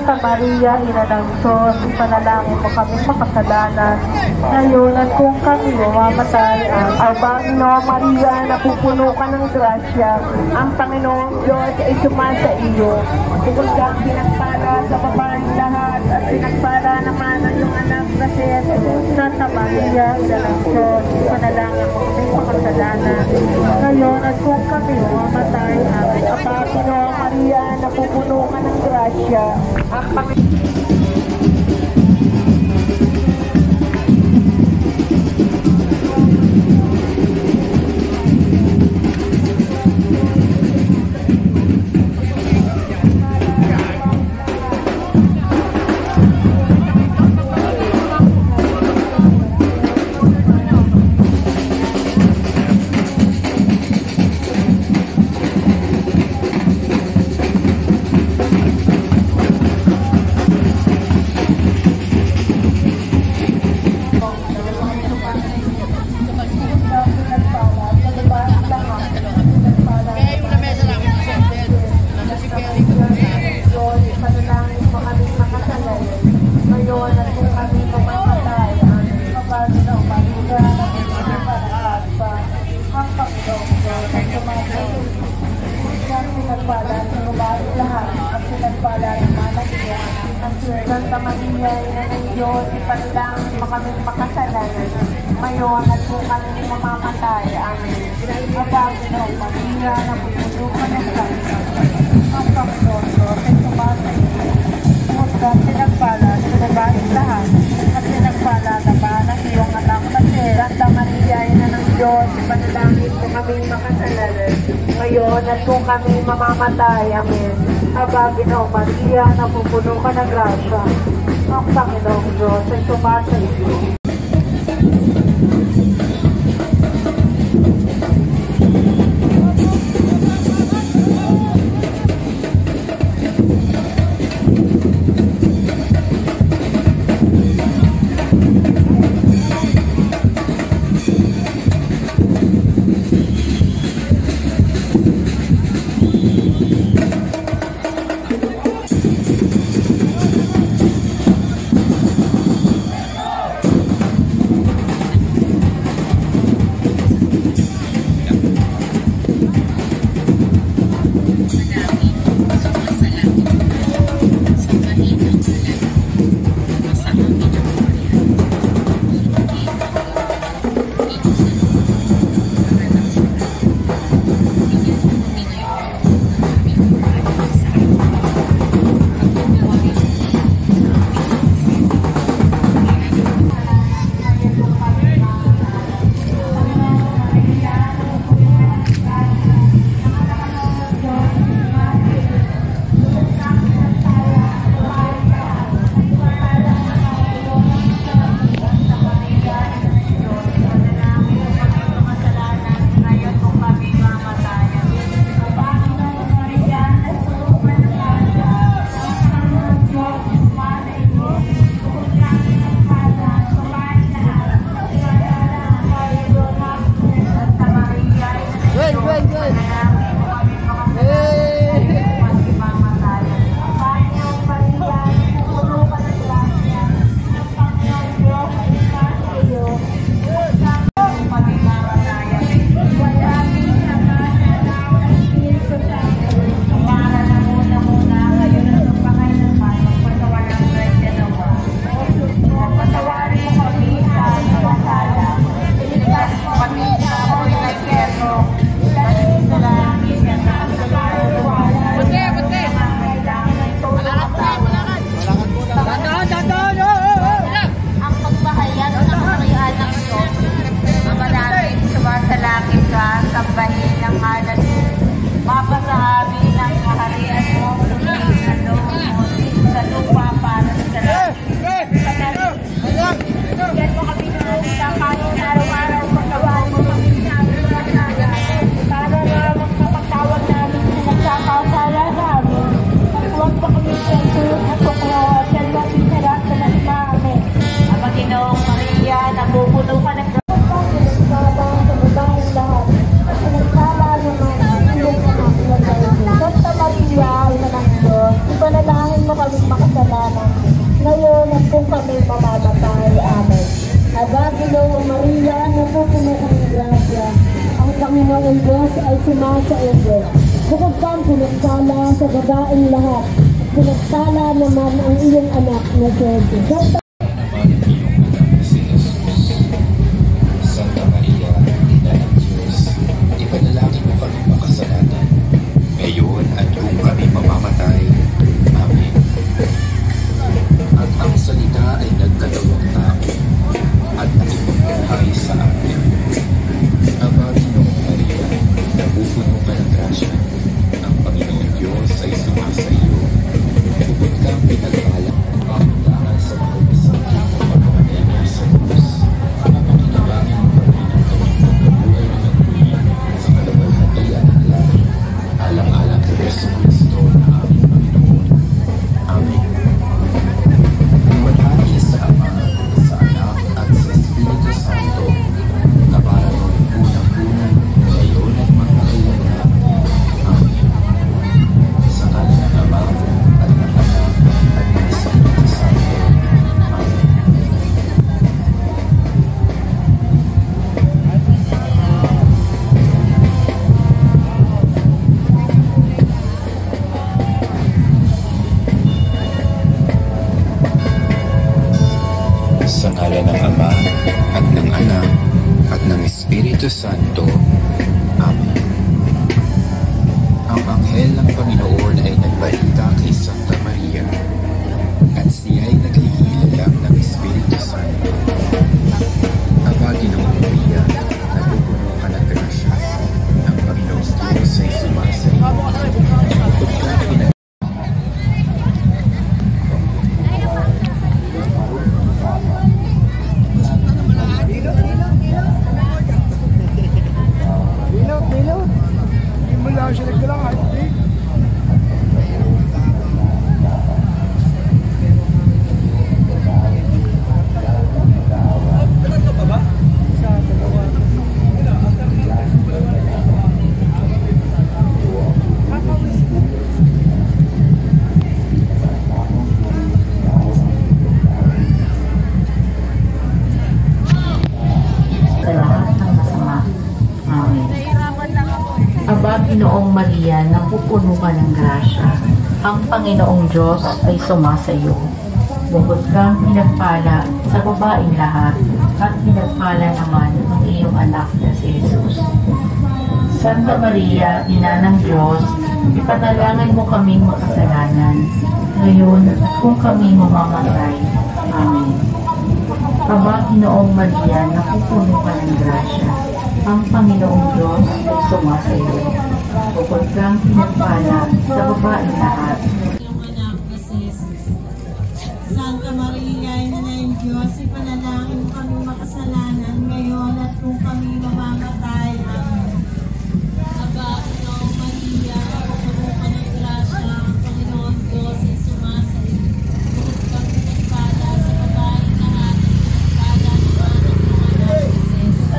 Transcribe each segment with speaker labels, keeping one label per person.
Speaker 1: Santa Maria, Ina ng Diyos, ipanalangin mo kami makasalanan, ngayon at kung kami mamamatay. Aba, Ina Maria, napupuno ka ng grasya, ang Panginoong Diyos ay sumasa iyo. Bukod kang pinagpala sa babaeng lahat, at pinagpala naman ang iyong anak na si Jesus. Santa Maria, Ina ng Diyos, ipanalangin mo kami makasalanan, ngayon at kung kami mamamatay. Aba, Ina Maria, napupuno ka ng grasya, ang Panginoon. Santa Maria, Ina ng Diyos, ipanalangin mo kami makasalanan, ngayon at kung kami mamamatay. Amen. Aba, Panginoong Maria, napupuno ka ng grasya, ang Panginoon Diyos ay sumasa iyo. Bukod kang pinagpala sa babaeng lahat, at pinagpala naman ang iyong anak na si Santa Maria, Ina ng Diyos, ipanalangin mo kami makasalanan, ngayon at kung kami mamamatay. Amen. Aba, Panginoong Maria, napupuno ka ng grasya, ang Panginoong Diyos ay sumasa iyo. ngayon at kung kami mamamatay. Amen. Aba, Ginoong Maria, napupuno ka ng grasya, ang Panginoong Diyos ay sumasa iyo. Bukod kang pinagpala sa babaeng lahat, pinagpala naman ang iyong anak na Jesus.
Speaker 2: Santa Maria, Ina ng Diyos, ipanalangin mo kami makasalanan, ngayon at kung kami mamamatay. Amen. At ang salita ay nagkatawang tao, at nakipagbuhay sa amin. Aba, Ginoong Maria, napupuno ka ng grasya, ang Panginoon Diyos ay sumasa iyo. Bukod kang pinagpala, pamundangan sa makabisang pagkamatay sa Diyos. Papakinabangin mo kami ng kaming pagkabuhay na nagpuli sa kalawalhatian ng langit, alang-alang kay Yesu Cristo na aming Panginoon. Amen. Luwalhati sa Ama, sa Anak, at sa Espiritu Santo, kapara noong unang-una, ngayon at magpakailanman. Amen. Sa ngalan ng Ama, at ng Anak, at ng Espiritu Santo. Amen. Sa ngalan ng Ama, at ng Anak, at ng Espiritu Santo. Amen. Ang anghel ng Panginoon ay nagbalita kay Santa Maria, at siya ay naghihilala ng Espiritu Santo. Aba, Ginoong Maria, napupuno ka ng grasya, ang Panginoong Diyos ay sumasa iyo. Bukod kang pinag
Speaker 3: Aba, Ginoong Maria, napupuno ka ng grasya, ang Panginoong Diyos ay sumasa iyo. Bukod kang pinagpala sa babaeng lahat, at pinagpala naman ang iyong anak na si Jesus. Santa Maria, Ina ng Diyos, ipanalangin mo kaming makasalanan, ngayon at kung kami mamamatay. Amen. Aba, Ginoong Maria, napupuno ka ng grasya, ang Panginoong Diyos ay sumasa iyo. Bukod kang pinagpala sa babaeng lahat.
Speaker 4: Ang anak na si Jesus. Santa Maria, Ina ng Diyos, ipanalangin mo kami makasalanan ngayon at kung kami mamamatay. Amen. Aba, Ginoong Maria, napupuno ka ng grasya, ang Panginoong Diyos ay sumasa iyo. Bukod kang pinagpala sa babaeng lahat, pinagpala naman ang anak ni Jesus.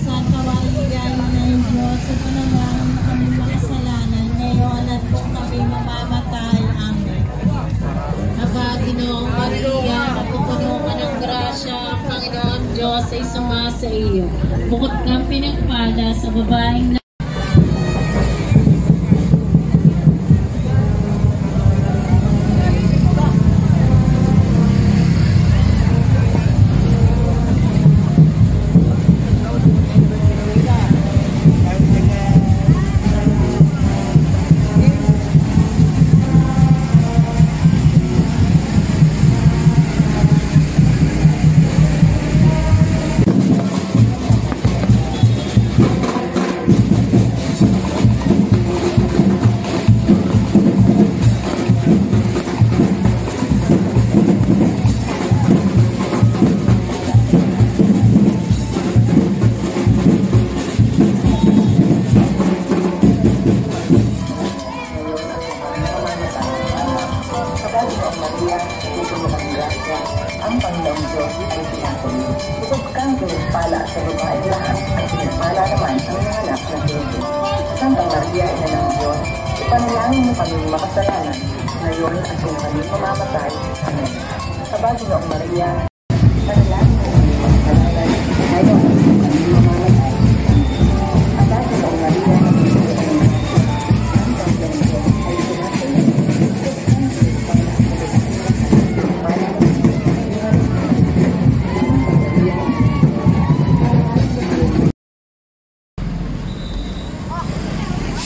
Speaker 4: Santa Maria, Ina ng Diyos, ipanalangin mo kami makasalanan ngayon at kung kami mamamatay. Amen. Aba, Ginoong Maria, napupuno ka ng grasya, ang Panginoon Diyos ay sumasa iyo. Bukod kang pinagpala sa babaeng
Speaker 5: ang Panginoong Diyos ay pinatuloy. Bukod kang pinagpala sa babaeng lahat, at pinagpala naman ang mga anak ng Jesus. Santa Maria, Ina ng Diyos, ipanalangin mo kami makasalanan, ngayon at kung kami mamamatay. Amen. Aba, Ginoong Maria,